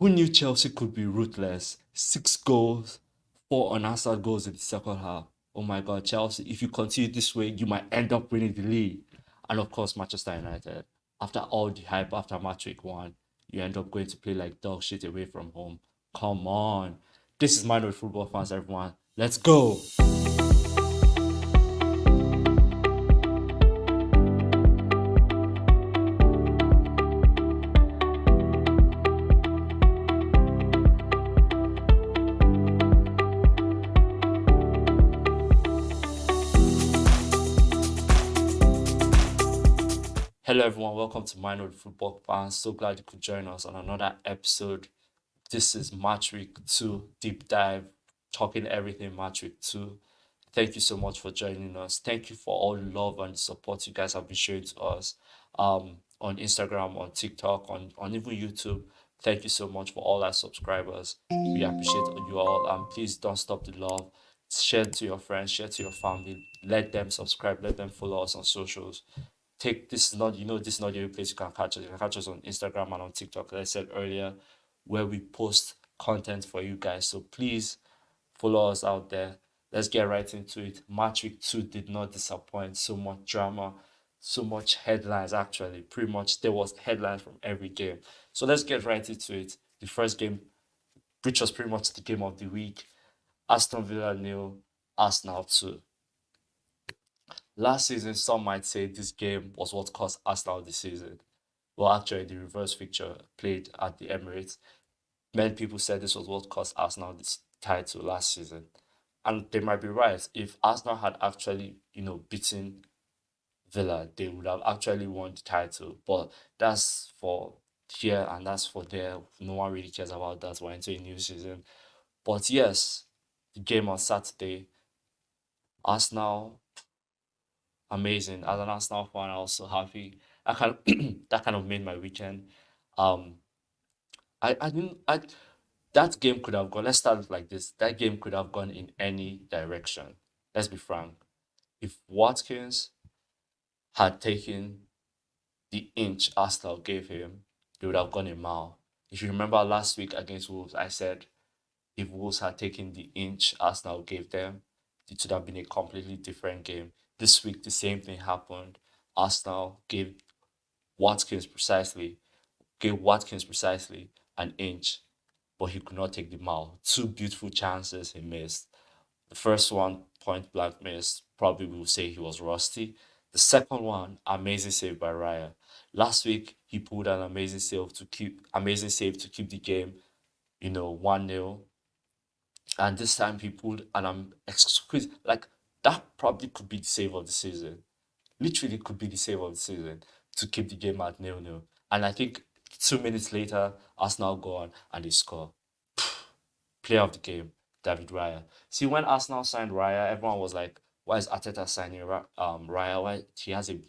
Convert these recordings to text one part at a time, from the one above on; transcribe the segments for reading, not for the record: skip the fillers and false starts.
Who knew Chelsea could be ruthless? 6 goals, 4 unanswered goals in the second half. Oh my God, Chelsea, if you continue this way, you might end up winning the league. And of course, Manchester United, after all the hype after match week 1, you end up going to play like dog shit away from home. Come on. This is Minor Football fans, everyone. Let's go. Hello, everyone. Welcome to Minor Football fans. So glad you could join us on another episode. This is Match Week 2 deep dive, talking everything Match Week 2. Thank you so much for joining us. Thank you for all the love and support you guys have been showing to us on Instagram, on TikTok, on even YouTube. Thank you so much for all our subscribers. We appreciate you all. Please don't stop the love. Share to your friends, share to your family. Let them subscribe, let them follow us on socials. This is not, this is not the only place you can catch us. You can catch us on Instagram and on TikTok, as I said earlier, where we post content for you guys. So please follow us out there. Let's get right into it. Match week 2 did not disappoint. So much drama, so much headlines, actually. Pretty much there was headlines from every game. So let's get right into it. The first game, which was pretty much the game of the week, Aston Villa 0, Arsenal 2. Last season, some might say this game was what cost Arsenal the season. Well, actually, the reverse fixture played at the Emirates. Many people said this was what cost Arsenal this title last season. And they might be right. If Arsenal had actually, beaten Villa, they would have actually won the title. But that's for here and that's for there. No one really cares about that. We're into a new season. But yes, the game on Saturday, Arsenal, amazing. As an Arsenal fan, I was so happy. I kind that kind of made my weekend. Um, I didn't I that game could have gone. Let's start it like this. That game could have gone in any direction. Let's be frank. If Watkins had taken the inch Arsenal gave him, they would have gone a mile. If you remember last week against Wolves, I said if Wolves had taken the inch Arsenal gave them, it would have been a completely different game. This week, the same thing happened. Arsenal gave Watkins precisely an inch, but he could not take the mile. Two beautiful chances he missed. The first one, point blank miss, probably we will say he was rusty. The second one, amazing save by Raya. Last week he pulled an amazing save to keep the game, 1-0. And this time he pulled an exquisite, like that probably could be the save of the season. Literally could be the save of the season to keep the game at 0-0. And I think 2 minutes later, Arsenal go on and they score. Player of the game, David Raya. See, when Arsenal signed Raya, everyone was like, why is Arteta signing Raya? Why he has a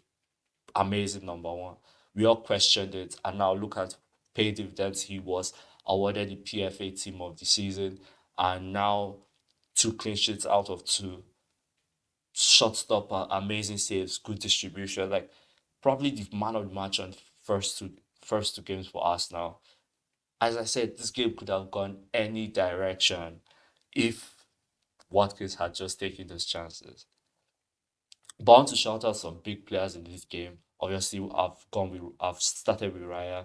amazing number one. We all questioned it, and now look at pay dividends. He was awarded the PFA Team of the Season, and now 2 clean sheets out of 2. Shot stopper, amazing saves, good distribution. Like probably the man of the match on first two games for Arsenal. As I said, this game could have gone any direction if Watkins had just taken those chances. Bound to shout out some big players in this game. Obviously, I've started with Raya.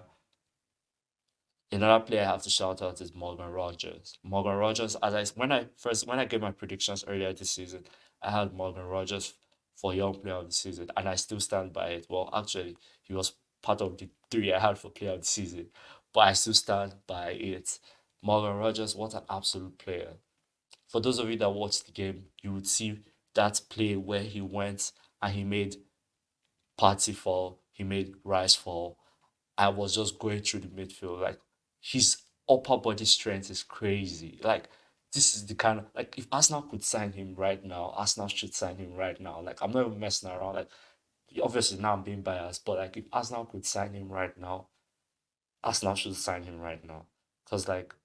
Another player I have to shout out is Morgan Rogers. Morgan Rogers, when I gave my predictions earlier this season, I had Morgan Rogers for Young Player of the Season, and I still stand by it. Well, actually, he was part of the 3 I had for Player of the Season, but I still stand by it. Morgan Rogers, what an absolute player! For those of you that watched the game, you would see that play where he went and he made Party fall, he made Rice fall. I was just going through the midfield. Like his upper body strength is crazy. Like this is the kind of like if Arsenal could sign him right now, Arsenal should sign him right now. Like I'm not even messing around. Like obviously now I'm being biased, but like if Arsenal could sign him right now, Arsenal should sign him right now. Cause like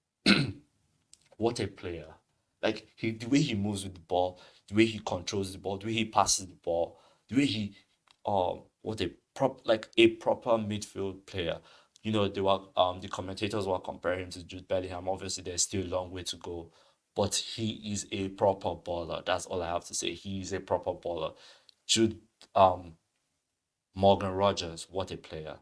what a player. Like the way he moves with the ball, the way he controls the ball, the way he passes the ball, the way he what a proper midfield player. They were the commentators were comparing him to Jude Bellingham. Obviously, there's still a long way to go, but he is a proper baller. That's all I have to say. He is a proper baller. Jude um Morgan Rogers, what a player.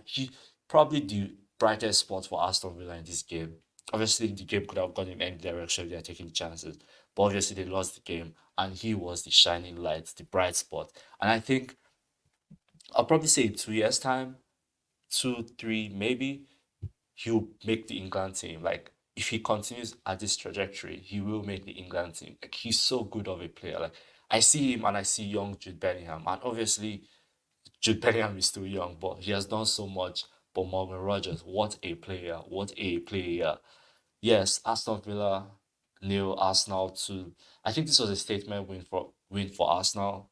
He probably the brightest spot for Aston Villa in this game. Obviously, the game could have gone in any direction if they are taking chances, but obviously they lost the game, and he was the shining light, the bright spot. And I think I'll probably say in 2 years' time, two, three, maybe he'll make the England team. Like if he continues at this trajectory, he will make the England team. Like he's so good of a player. Like I see him and I see young Jude Bellingham, and obviously Jude Bellingham is still young, but he has done so much. But Morgan Rogers, what a player! What a player! Yes, Aston Villa nil, Arsenal 2. I think this was a statement win for Arsenal.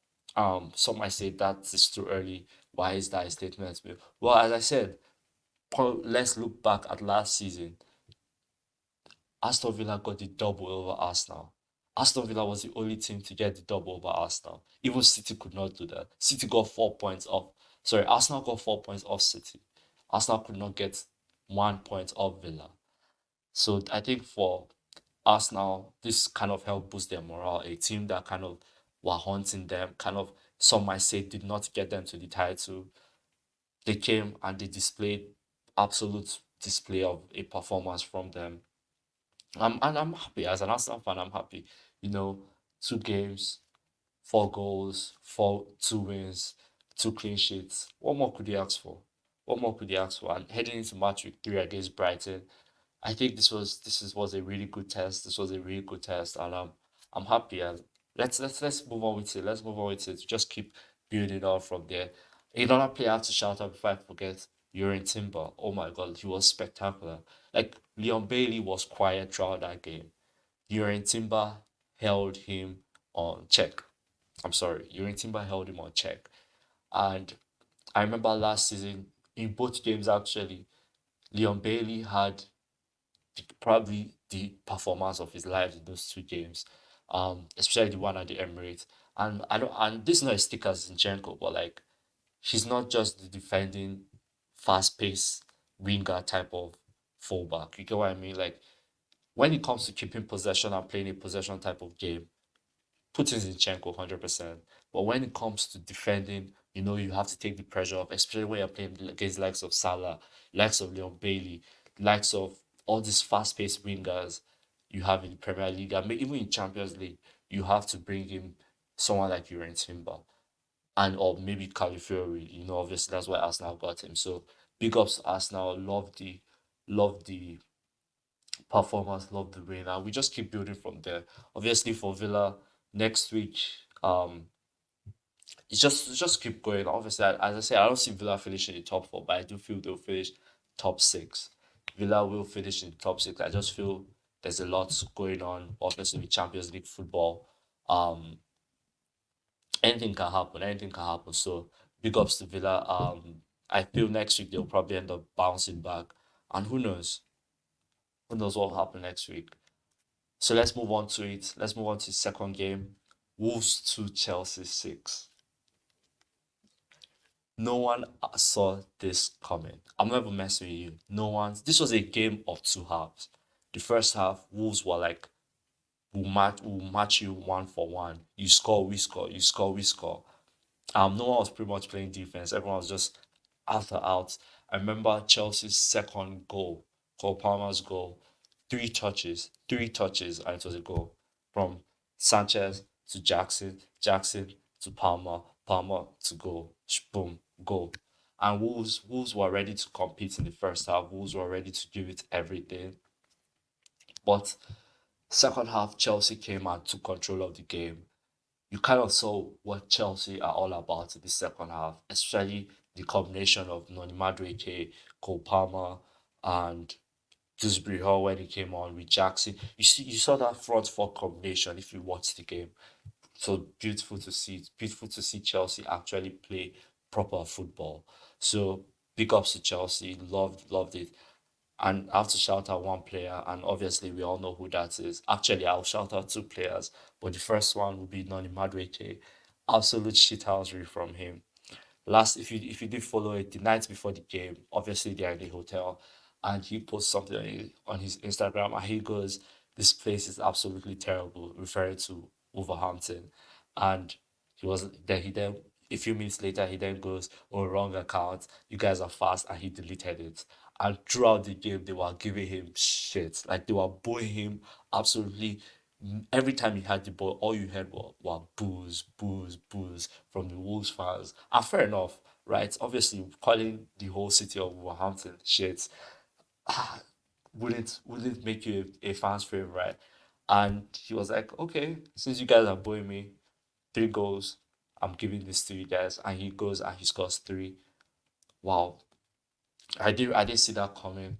Some might say that is too early. Why is that a statement win? Well, as I said, let's look back at last season. Aston Villa got the double over Arsenal. Aston Villa was the only team to get the double over Arsenal. Even City could not do that. City got 4 points off. Sorry, Arsenal got 4 points off City. Arsenal could not get 1 point off Villa. So I think for Arsenal, this kind of helped boost their morale. A team that kind of were haunting them, kind of some might say did not get them to the title. They came and they displayed absolute display of a performance from them. I'm happy as an Arsenal fan. I'm happy. You know, 2 games, 4 goals, two wins, 2 clean sheets. What more could you ask for? What more could you ask for? And heading into match week 3 against Brighton, I think was a really good test. This was a really good test, and I'm happy. And let's move on with it. Let's move on with it. Just keep building on from there. Another player I have to shout out before I forget. Urin Timber. Oh my God, he was spectacular. Like Leon Bailey was quiet throughout that game. Urin Timber held him on check. I'm sorry, Urin Timber held him on check. And I remember last season in both games actually, Leon Bailey had probably the performance of his life in those 2 games, especially the one at the Emirates. And I don't, and this is not a stick as Zinchenko, but like he's not just the defending, fast-paced winger type of fullback. You get what I mean? Like when it comes to keeping possession and playing a possession type of game, Putin's Zinchenko 100%. But when it comes to defending, you have to take the pressure off, especially when you're playing against the likes of Salah, likes of Leon Bailey, likes of all these fast-paced wingers you have in the Premier League, and even in Champions League, you have to bring in someone like Uran Timber and or maybe Califiori. Obviously that's why Arsenal got him. So big ups to Arsenal. Love the performance, love the win, and we just keep building from there. Obviously for Villa next week, it's just keep going. Obviously, as I say, I don't see Villa finishing in the top 4, but I do feel they'll finish top 6. Villa will finish in the top 6. I just feel there's a lot going on. Obviously, with Champions League football, um, anything can happen. Anything can happen. So big ups to Villa. I feel next week they'll probably end up bouncing back, and who knows? Who knows what will happen next week? So let's move on to it. Let's move on to the second game. Wolves 2, Chelsea 6. No one saw this coming. I'm not even messing with you. No one. This was a game of 2 halves. The first half, Wolves were like, we'll match you 1 for 1. You score, we score. You score, we score. No one was pretty much playing defense. Everyone was just after out. I remember Chelsea's second goal, Cole Palmer's goal, three touches, and it was a goal from Sanchez to Jackson, Jackson to Palmer, Palmer to goal, boom, goal. And Wolves were ready to compete in the first half. Wolves were ready to give it everything. But second half, Chelsea came and took control of the game. You kind of saw what Chelsea are all about in the second half, especially the combination of Noni Madueke, Cole Palmer, and Dewsbury Hall when he came on with Jackson. You saw that front four combination if you watched the game. So beautiful to see. It's beautiful to see Chelsea actually play proper football. So big ups to Chelsea. Loved it. And I have to shout out one player, and obviously we all know who that is. Actually, I'll shout out 2 players, but the first one will be Noni Madueke. Absolute shithousery from him. Last, if you did follow it, the night before the game, obviously they're in the hotel, and he posts something on his Instagram, and he goes, "This place is absolutely terrible," referring to Wolverhampton, and he then a few minutes later he then goes, "Oh, wrong account. You guys are fast," and he deleted it. And throughout the game, they were giving him shit, like they were booing him absolutely. Every time he had the ball, all you heard were boos, boos, boos from the Wolves fans. And fair enough, right? Obviously, calling the whole city of Wolverhampton shit wouldn't make you a fan's favorite. And he was like, okay, since you guys are booing me, 3 goals, I'm giving this to you guys. And he goes and he scores three. Wow, I did see that coming.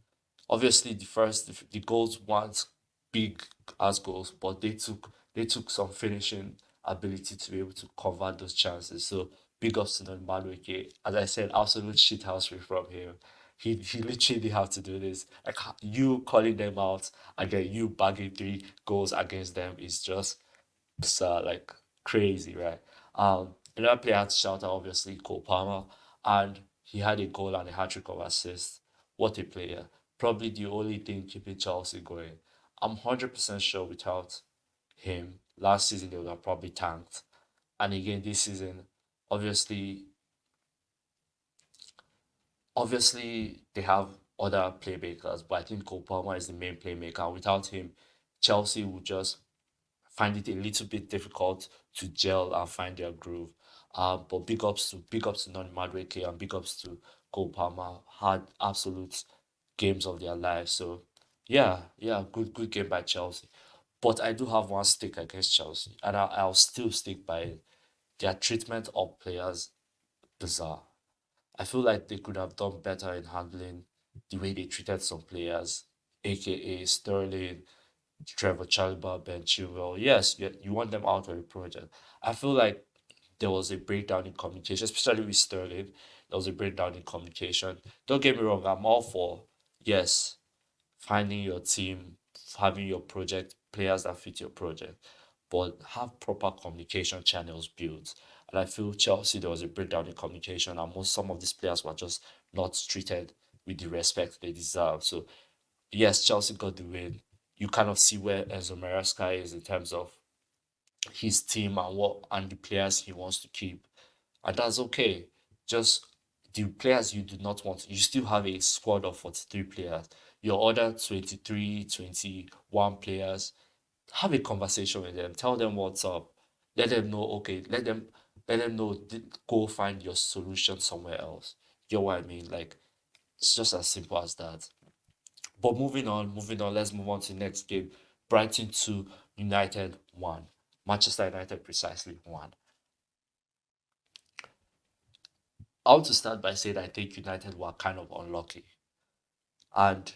Obviously, the goals weren't big as goals, but they took some finishing ability to be able to convert those chances. So big ups to Madueke. As I said, absolute shithousery from him. He literally didn't have to do this. Like you calling them out and then you bagging 3 goals against them is just like crazy, right? Another player I had to shout out, obviously, Cole Palmer, and he had a goal and a hat trick of assists. What a player! Probably the only thing keeping Chelsea going. I'm 100% sure without him, last season they would have probably tanked. And again, this season, obviously, obviously they have other playmakers, but I think Cole Palmer is the main playmaker. Without him, Chelsea would just find it a little bit difficult to gel and find their groove. But big ups to Non Madueke and big ups to Cole Palmer. Had absolute games of their lives. So yeah, good game by Chelsea. But I do have one stick against Chelsea, and I'll still stick by it. Their treatment of players bizarre. I feel like they could have done better in handling the way they treated some players, aka Sterling, Trevor Chalobah, Ben Chilwell. Yes, you want them out of the project. I feel like there was a breakdown in communication, especially with Sterling. There was a breakdown in communication. Don't get me wrong, I'm all for, yes, finding your team, having your project, players that fit your project, but have proper communication channels built. And I feel Chelsea, there was a breakdown in communication, and some of these players were just not treated with the respect they deserve. So yes, Chelsea got the win. You kind of see where Enzo Maresca is in terms of his team and what and the players he wants to keep, and that's okay. Just the players you do not want, you still have a squad of 43 players. Your other 23, 21 players, have a conversation with them. Tell them what's up. Let them know. Okay, let them know. Go find your solution somewhere else. You know what I mean? Like it's just as simple as that. But moving on, let's move on to the next game. Brighton 2, United 1. Manchester United precisely 1. I want to start by saying I think United were kind of unlucky. And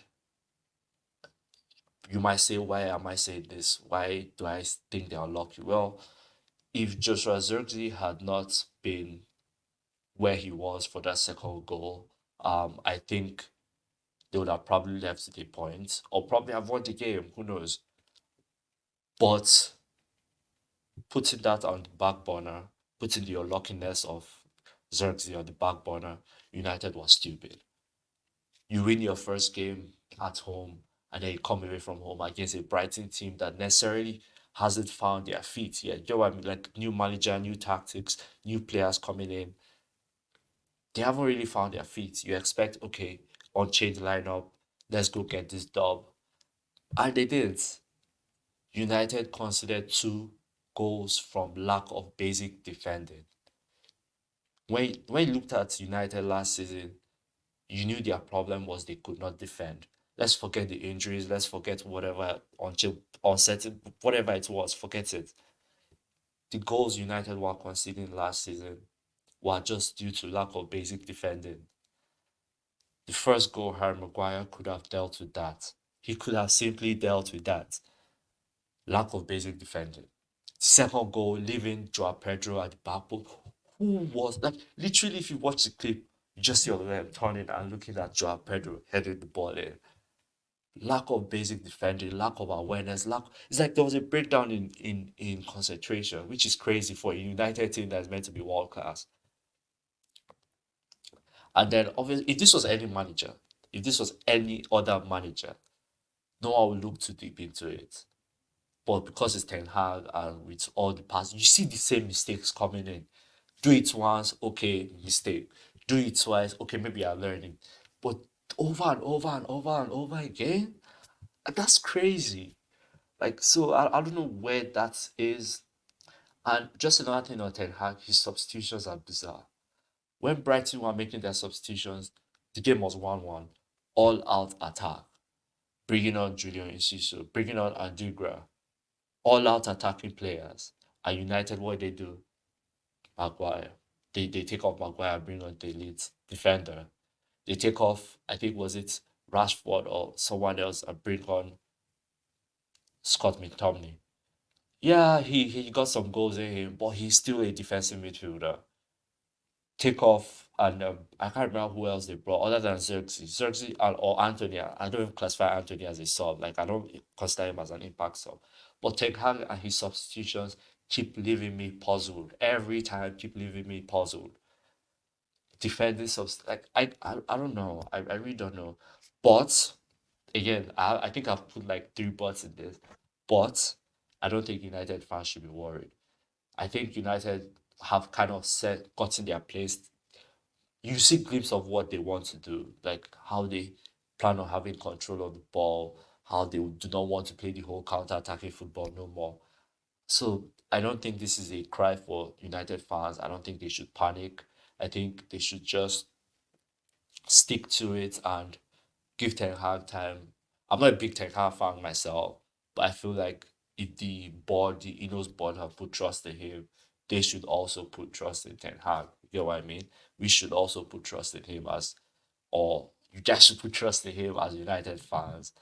you might say, why am I saying this? Why do I think they're unlucky? Well, if Joshua Zirkzee had not been where he was for that second goal, I think they would have probably left the point or probably have won the game. Who knows? But putting that on the back burner, putting the unluckiness of Xerxes on the back burner, United was stupid. You win your first game at home and then you come away from home against a Brighton team that necessarily hasn't found their feet yet. You know what I mean? Like new manager, new tactics, new players coming in. They haven't really found their feet. You expect, okay, unchanged lineup, let's go get this dub. And they didn't. United considered 2 goals from lack of basic defending. When you looked at United last season, you knew their problem was they could not defend. Let's forget the injuries. Let's forget whatever uncertain whatever it was. Forget it. The goals United were conceding last season were just due to lack of basic defending. The first goal, Harry Maguire could have dealt with that. He could have simply dealt with that. Lack of basic defending. Second goal, leaving Joao Pedro at the back post. Who was like literally? If you watch the clip, you just see all of them turning and looking at Joao Pedro heading the ball in. Lack of basic defending, lack of awareness, lack. It's like there was a breakdown in concentration, which is crazy for a United team that's meant to be world class. And then obviously, if this was any other manager, no one will look too deep into it. But because it's Ten Hag and with all the past, you see the same mistakes coming in. Do it once, okay, mistake. Do it twice, okay, maybe I'm learning. But over and over and over and over again, that's crazy. Like, so I don't know where that is. And just another thing on Ten Hag, his substitutions are bizarre. When Brighton were making their substitutions, the game was 1-1, all out attack, bringing on Julian Enciso, bringing on Andugra, all out attacking players. And United, what they do? Maguire. They take off Maguire, bring on the elite defender. They take off, I think, was it Rashford or someone else, and bring on Scott McTominay. Yeah, he got some goals in him, but he's still a defensive midfielder. Take off, and I can't remember who else they brought other than Xerxes or Anthony. I don't even classify Anthony as a sub. Like, I don't consider him as an impact sub. But Ten Hag and his substitutions keep leaving me puzzled. Every time, keep leaving me puzzled. Defending subs like I don't know. I really don't know. But again, I think I've put like three buts in this. But I don't think United fans should be worried. I think United have kind of gotten their place. You see glimpse of what they want to do, like how they plan on having control of the ball, how they do not want to play the whole counter-attacking football no more. So I don't think this is a cry for United fans. I don't think they should panic. I think they should just stick to it and give Ten Hag time. I'm not a big Ten Hag fan myself, but I feel like if the board, the Inos board have put trust in him, they should also put trust in Ten Hag. You know what I mean? We should also put trust in him as, or you guys should put trust in him as United fans.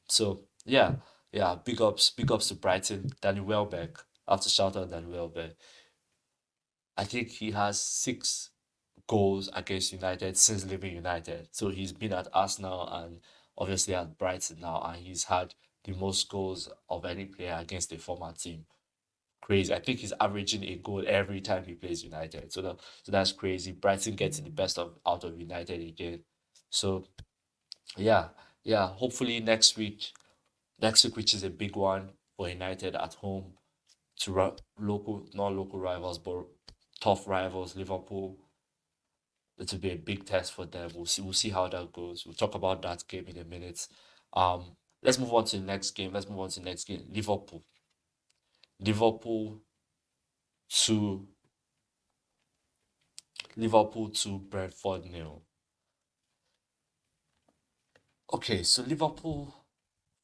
So yeah, yeah, big ups to Brighton. Danny Welbeck. I have to shout out Danny Welbeck. I think he has 6 goals against United since leaving United. So he's been at Arsenal and obviously at Brighton now, and he's had the most goals of any player against a former team. Crazy. I think he's averaging a goal every time he plays United. So that's crazy. Brighton getting the best of out of United again. So yeah, yeah. Hopefully next week, which is a big one for United at home to local, not local rivals, but tough rivals, Liverpool. It will be a big test for them. We'll see how that goes. We'll talk about that game in a minute. Let's move on to the next game. Liverpool. Liverpool to Liverpool to Brentford nil. Okay, so Liverpool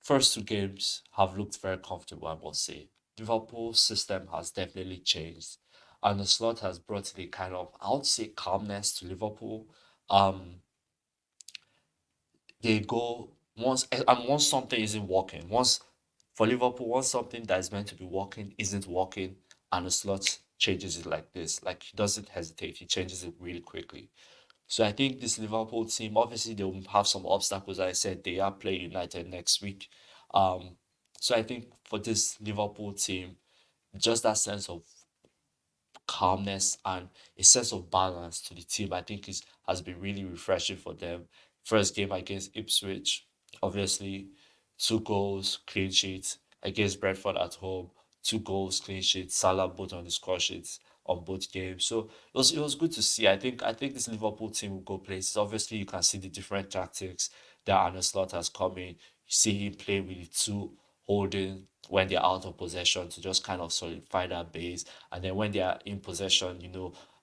first 2 games have looked very comfortable, I must say. Liverpool's system has definitely changed. And the slot has brought in a kind of, I would say, calmness to Liverpool. Um, they go once something isn't working, once for Liverpool, once something that is meant to be working isn't working, and the slot changes it like this, like he doesn't hesitate, he changes it really quickly. So I think this Liverpool team, obviously they will have some obstacles. I said they are playing United next week. Um, so I think for this Liverpool team, just that sense of calmness and a sense of balance to the team, I think has been really refreshing for them. First game against Ipswich, obviously, 2 goals, clean sheets against Brentford at home, 2 goals, clean sheets, Salah both on the score sheets on both games. So it was good to see. I think this Liverpool team will go places. Obviously, you can see the different tactics that Arne Slot has come in. You see him play with the two holding when they're out of possession to just kind of solidify that base. And then when they are in possession,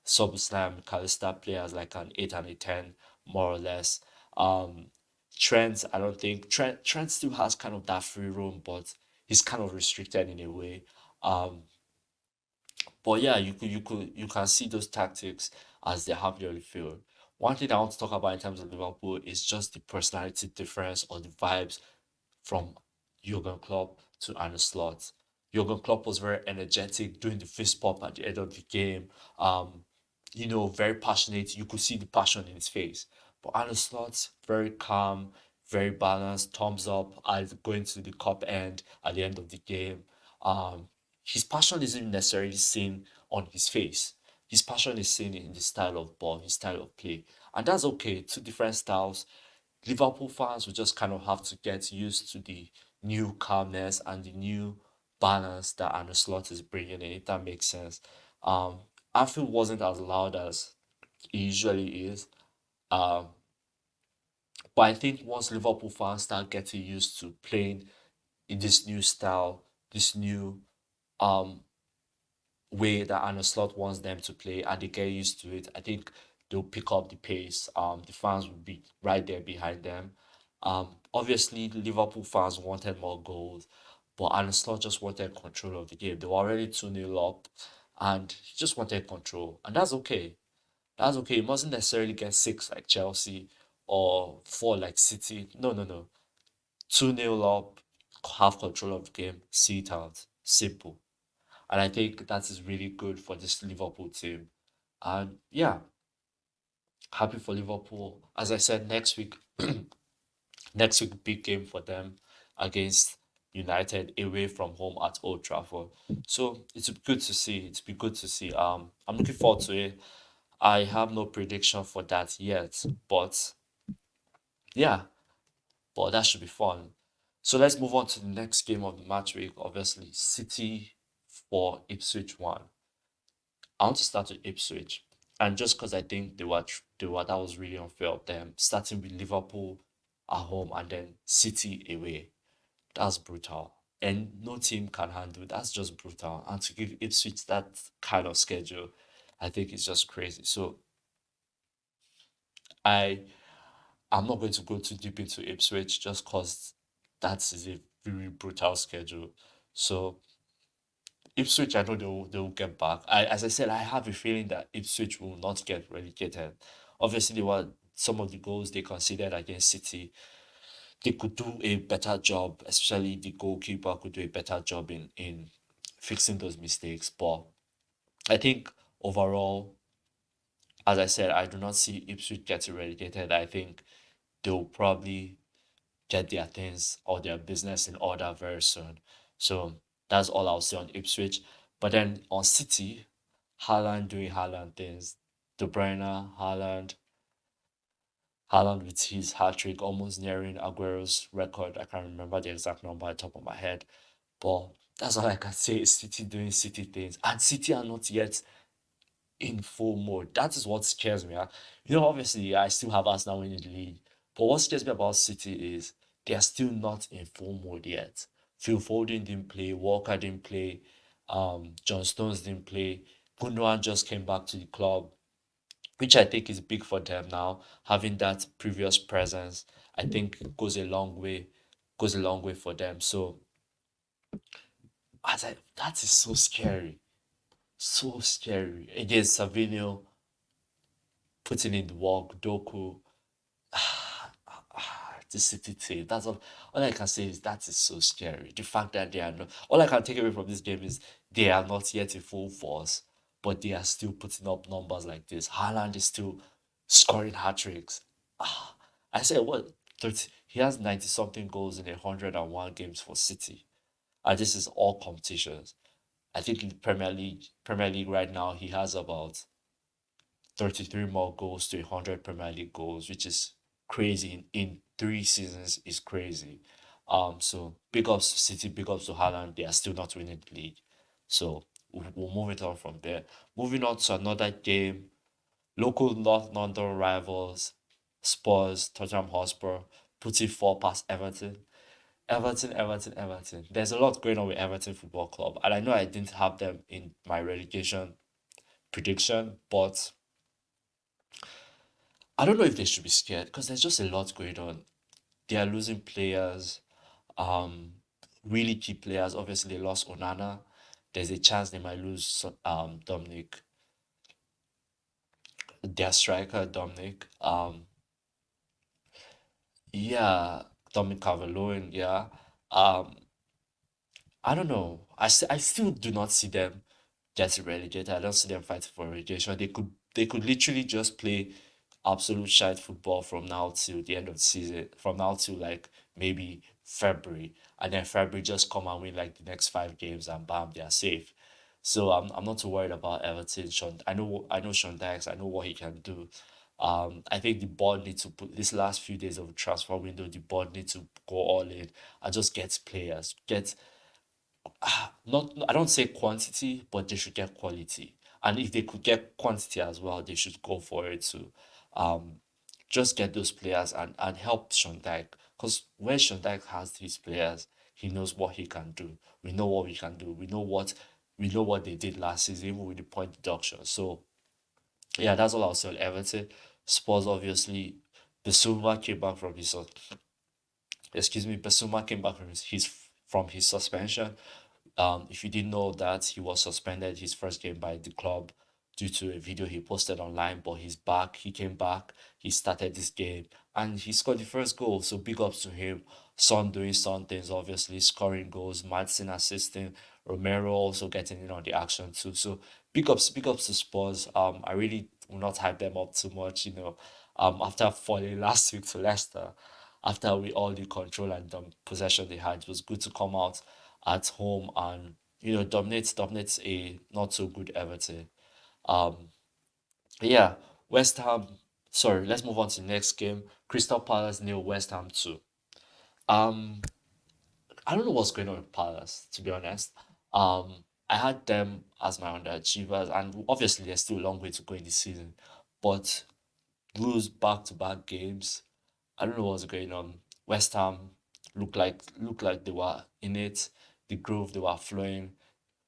SummerSlam, Calista players like an 8 and a 10, more or less. Um, Trent, I don't think Trent still has kind of that free roam, but he's kind of restricted in a way. Um, but yeah, you can see those tactics as they have on the field. One thing I want to talk about in terms of Liverpool is just the personality difference or the vibes from Jurgen Klopp to Arne Slot. Jurgen Klopp was very energetic, doing the fist pump at the end of the game. Um, very passionate. You could see the passion in his face. But Arne Slot, very calm, very balanced, thumbs up as going to the cup end at the end of the game. Um, his passion isn't necessarily seen on his face. His passion is seen in the style of ball, his style of play. And that's okay. Two different styles. Liverpool fans will just kind of have to get used to the new calmness and the new balance that Arne Slot is bringing in, if that makes sense. Um, Anfield wasn't as loud as it usually is. Um, but I think once Liverpool fans start getting used to playing in this new style, this new um way that Arne Slot wants them to play, and they get used to it, I think they'll pick up the pace. The fans will be right there behind them. Obviously, Liverpool fans wanted more goals, but Arne Slot just wanted control of the game. They were already 2-0 up, and he just wanted control, and that's okay. That's okay. He mustn't necessarily get six like Chelsea or four like City. No, no, no. 2-0 up, have control of the game, see it out. Simple. And I think that is really good for this Liverpool team. And yeah, happy for Liverpool. As I said, next week, big game for them against United away from home at Old Trafford. So it's good to see. It's be good to see. I'm looking forward to it. I have no prediction for that yet, but yeah, but that should be fun. So let's move on to the next game of the match week. Obviously, City for Ipswich 1. I want to start with Ipswich, and just because I think they were that was really unfair of them, starting with Liverpool at home and then City away. That's brutal, and no team can handle. That's just brutal, and to give Ipswich that kind of schedule, I think it's just crazy. So I I'm not going to go too deep into Ipswich just because that is a very brutal schedule. So Ipswich, I know they'll get back. As I said, I have a feeling that Ipswich will not get relegated. Obviously, they were some of the goals they considered against City. They could do a better job, especially the goalkeeper could do a better job in fixing those mistakes. But I think overall, as I said, I do not see Ipswich getting relegated. I think they'll probably get their things or their business in order very soon. So that's all I'll say on Ipswich. But then on City, Haaland doing Haaland things. De Bruyne, Haaland with his hat-trick almost nearing Aguero's record. I can't remember the exact number at the top of my head. But that's all I can say is City doing City things. And City are not yet in full mode. That is what scares me. Obviously, I still have Arsenal winning the league. But what scares me about City is they are still not in full mode yet. Phil Foden didn't play, Walker didn't play, John Stones didn't play. Gundogan just came back to the club, which I think is big for them now. Having that previous presence, I think goes a long way for them. So that is so scary. So scary. Against Savinio, putting in the work, Doku, the City team. That's all I can say is that is so scary. The fact that they are not all I can take away from this game is they are not yet in full force, but they are still putting up numbers like this. Haaland is still scoring hat tricks. Ah, I said what 30 he has 90 something goals in 101 games for City. And this is all competitions. I think in the Premier League right now he has about 33 more goals to 100 Premier League goals, which is crazy. In 3 seasons is crazy. So big ups to City, big ups to Haaland. They are still not winning the league. So we'll move it on from there. Moving on to another game. Local North London rivals, Spurs, Tottenham Hotspur, putting four past Everton. Everton, Everton, Everton. There's a lot going on with Everton Football Club. And I know I didn't have them in my relegation prediction, but I don't know if they should be scared because there's just a lot going on. They are losing players, um, really key players. Obviously, they lost Onana. There's a chance they might lose Dominic, their striker Dominic. Yeah, Dominic Calvert-Lewin. Yeah. Um, I don't know. I still do not see them getting relegated. I don't see them fighting for relegation. They could literally just play absolute shite football from now till the end of the season, from now till like maybe February, and then February just come and win like the next 5 games and bam, they are safe. So I'm not too worried about Everton. Sean, I know Sean Dykes. I know what he can do. I think the board needs to put this last few days of the transfer window, the board needs to go all in and just get players, get not I don't say quantity, but they should get quality. And if they could get quantity as well, they should go for it too. Um, just get those players and help Sean Dyche. Because when Sean Dyche has these players, he knows what he can do. We know what we can do. We know what they did last season, even with the point deduction. So yeah, that's all I'll say on Everton. Spurs obviously, Bissouma came back from his Bissouma came back from his suspension. If you didn't know that, he was suspended his first game by the club due to a video he posted online, but he's back. He came back. He started this game and he scored the first goal. So big ups to him. Son doing some things, obviously scoring goals. Madison assisting. Romero also getting in on the action too. So big ups to Spurs. I really will not hype them up too much. After falling last week to Leicester, after we all the control and possession they had, it was good to come out at home and dominate a not so good Everton. Um, yeah, West Ham. Sorry, let's move on to the next game. Crystal Palace nil, West Ham 2. Um, I don't know what's going on with Palace, to be honest. I had them as my underachievers, and obviously there's still a long way to go in the season, but lose back-to-back games. I don't know what's going on. West Ham looked like they were in it. The groove, they were flowing,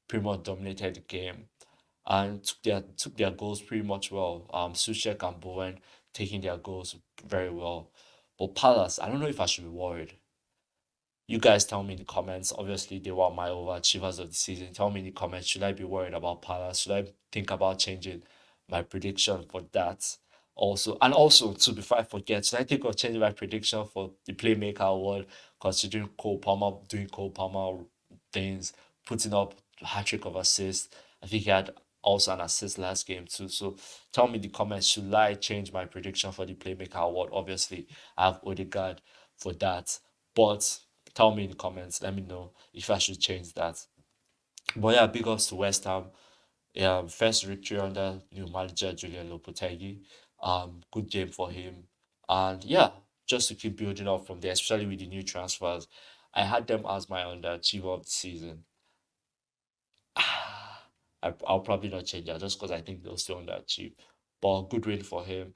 pretty much dominated the game and took their goals pretty much well. Suchek and Bowen taking their goals very well. But Palace, I don't know if I should be worried. You guys tell me in the comments. Obviously, they were my overachievers of the season. Tell me in the comments, should I be worried about Palace? Should I think about changing my prediction for that? Also, before I forget, should I think of changing my prediction for the Playmaker Award, considering Cole Palmer doing Cole Palmer things, putting up hat-trick of assists? I think he had also an assist last game too. So tell me in the comments, should I change my prediction for the Playmaker Award? Obviously, I have Odegaard for that. But tell me in the comments. Let me know if I should change that. But yeah, big ups to West Ham. Yeah, first victory under new manager Julian Lopetegui. Good game for him. And yeah, just to keep building up from there, especially with the new transfers. I had them as my underachiever of the season. I'll probably not change that just because I think they'll still underachieve. But good win for him.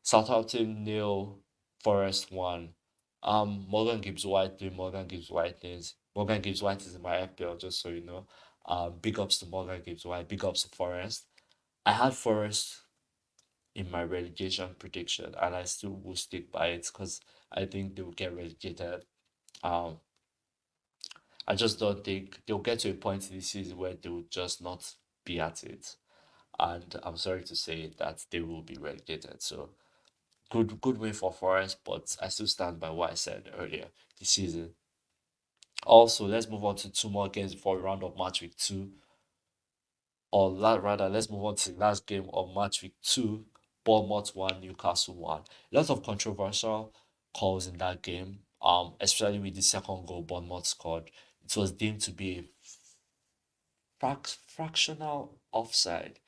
Southampton nil, Forest 1. Morgan Gibbs White doing Morgan Gibbs White things. Morgan Gibbs White is in my FPL, just so you know. Big ups to Morgan Gibbs White, big ups to Forest. I had Forest in my relegation prediction, and I still will stick by it because I think they will get relegated. Um, I just don't think they'll get to a point in the season where they will just not be at it. And I'm sorry to say that they will be relegated. So good win for Forest, but I still stand by what I said earlier this season. Also, let's move on to two more games before we round up match week 2. Rather, let's move on to the last game of match week 2. Bournemouth 1, Newcastle 1. A lot of controversial calls in that game. Especially with the second goal Bournemouth scored. It was deemed to be a fractional offside.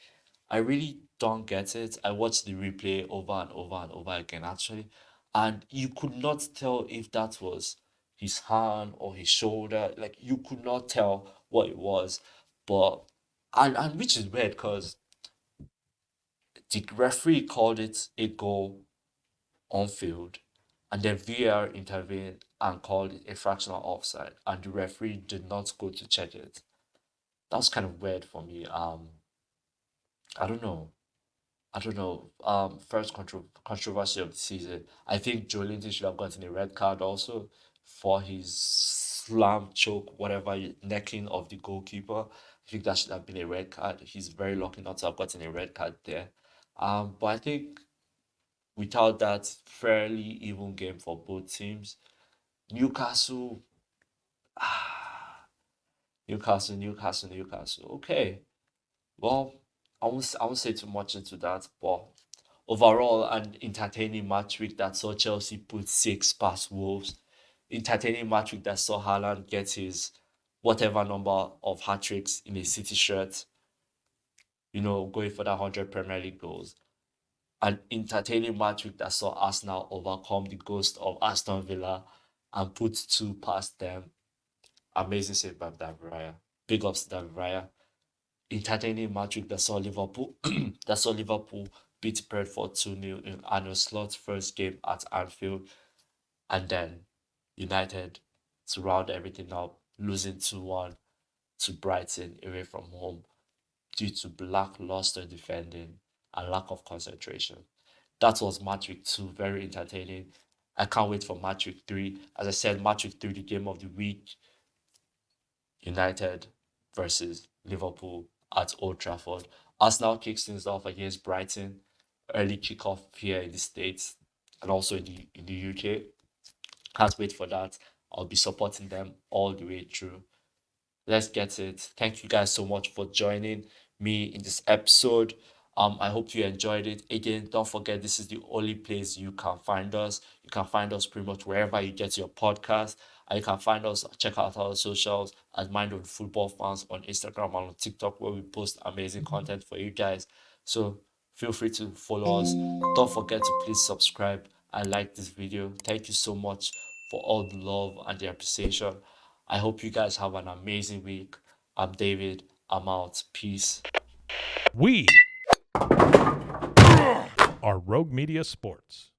I really don't get it. I watched the replay over and over and over again, actually, and you could not tell if that was his hand or his shoulder. Like you could not tell what it was, but and which is weird because the referee called it a goal on field, and then VAR intervened and called it a fractional offside, and the referee did not go to check it. That was kind of weird for me. I don't know. I don't know. First controversy of the season. I think Joe Linton should have gotten a red card also for his slam choke, whatever necking of the goalkeeper. I think that should have been a red card. He's very lucky not to have gotten a red card there. But I think without that, fairly even game for both teams. Newcastle, Newcastle. Okay, well, I won't say too much into that, but overall, an entertaining match week that saw Chelsea put 6 past Wolves. Entertaining match week that saw Haaland get his whatever number of hat tricks in a City shirt. Going for that 100 Premier League goals. An entertaining match week that saw Arsenal overcome the ghost of Aston Villa and put two past them. Amazing save by David Raya. Big ups to David Raya. Entertaining match week that saw Liverpool beat Brentford 2-0 in Arne Slot's first game at Anfield, and then United to round everything up, losing 2-1 to Brighton away from home due to lackluster defending and lack of concentration. That was match week 2, very entertaining. I can't wait for match week 3. As I said, match week 3, the game of the week, United versus Liverpool at Old Trafford. Arsenal kicks things off against Brighton. Early kickoff here in the States and also in the UK. Can't wait for that. I'll be supporting them all the way through. Let's get it. Thank you guys so much for joining me in this episode. I hope you enjoyed it. Again, don't forget this is the only place you can find us. You can find us pretty much wherever you get your podcast. And you can find us, check out our socials at Mind on Football Fans on Instagram and on TikTok, where we post amazing content for you guys. So feel free to follow us. Don't forget to please subscribe and like this video. Thank you so much for all the love and the appreciation. I hope you guys have an amazing week. I'm David. I'm out. Peace. We are Rogue Media Sports.